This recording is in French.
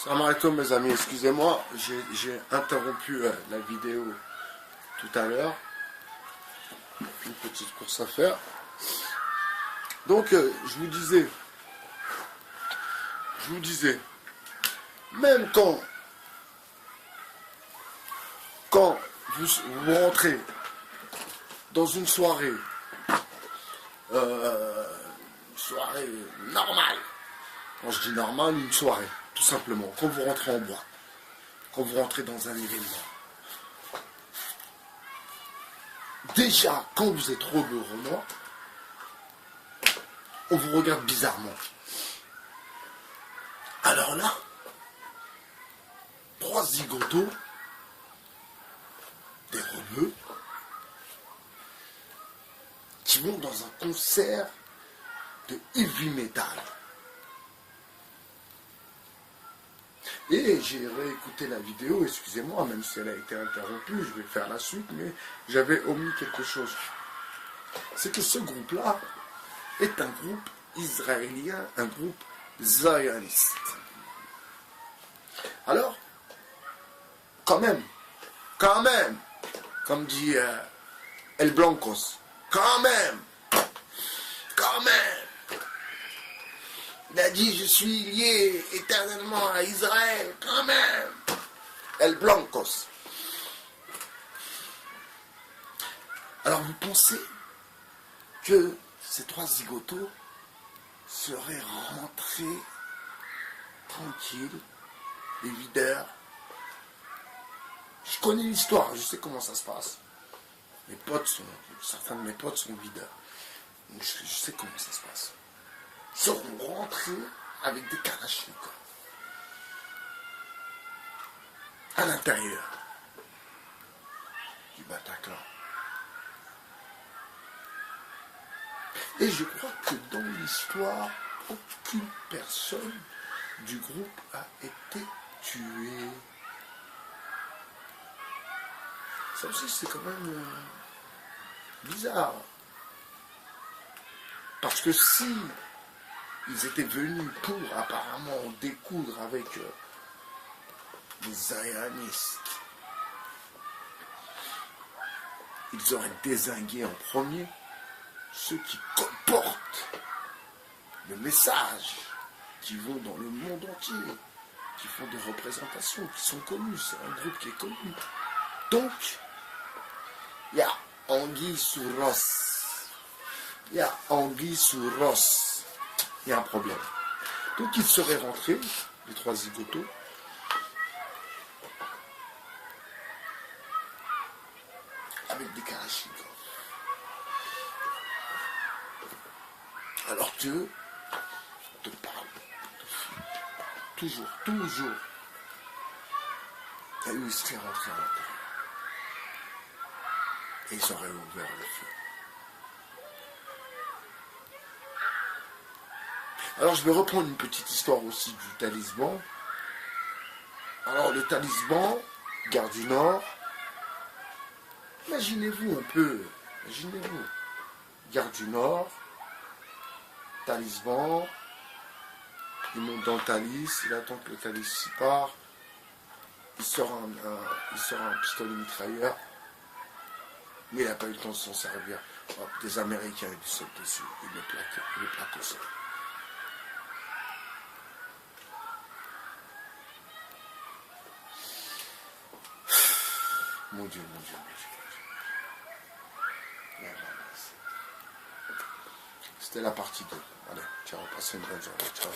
Salam alaikum mes amis, excusez-moi, j'ai interrompu la vidéo tout à l'heure. Une petite course à faire. Donc je vous disais, même quand vous rentrez dans une soirée normale, quand je dis normale, une soirée, tout simplement, quand vous rentrez en boîte, quand vous rentrez dans un événement, déjà, quand vous êtes trop heureux, on vous regarde bizarrement. Alors là, 3 zigotos, des rebeux, qui vont dans un concert de heavy metal. Et j'ai réécouté la vidéo, excusez-moi, même si elle a été interrompue, je vais faire la suite, mais j'avais omis quelque chose. C'est que ce groupe-là est un groupe israélien, un groupe zioniste. Alors, quand même, comme dit El Blancos, quand même, il a dit je suis lié éternellement à Israël, quand même, El Blancos. Alors vous pensez que ces 3 zigotos seraient rentrés tranquilles, les videurs? Je connais l'histoire, je sais comment ça se passe. Certains de mes potes sont videurs. Donc je sais comment ça se passe. Ils seront rentrés avec des kalachnikovs à l'intérieur du Bataclan. Et je crois que dans l'histoire, aucune personne du groupe a été tuée. Ça aussi, c'est quand même bizarre. Parce que si ils étaient venus pour apparemment découdre avec les zionistes, ils auraient dézingué en premier ceux qui portent le message, qui vont dans le monde entier, qui font des représentations, qui sont connus. C'est un groupe qui est connu. Donc, il y a anguille sous roche. Il y a anguille sous roche. Il y a un problème. Donc, ils seraient rentrés, les 3 zigotos, avec des kalachnikovs. Alors que, te parle, toujours, et eux, ils seraient rentrés à l'intérieur. Et ils auraient ouvert le feu. Alors je vais reprendre une petite histoire aussi du talisman. Alors le talisman, Gare du Nord, imaginez-vous, Gare du Nord, talisman, il monte dans le talis, il attend que le talis s'y part, il sort un pistolet mitrailleur, mais il n'a pas eu le temps de s'en servir. Hop, des Américains, ils lui sautent dessus, ils le plaquent au sol. Mon Dieu. C'était la partie 2. Allez, ciao, passez une bonne journée. Ciao.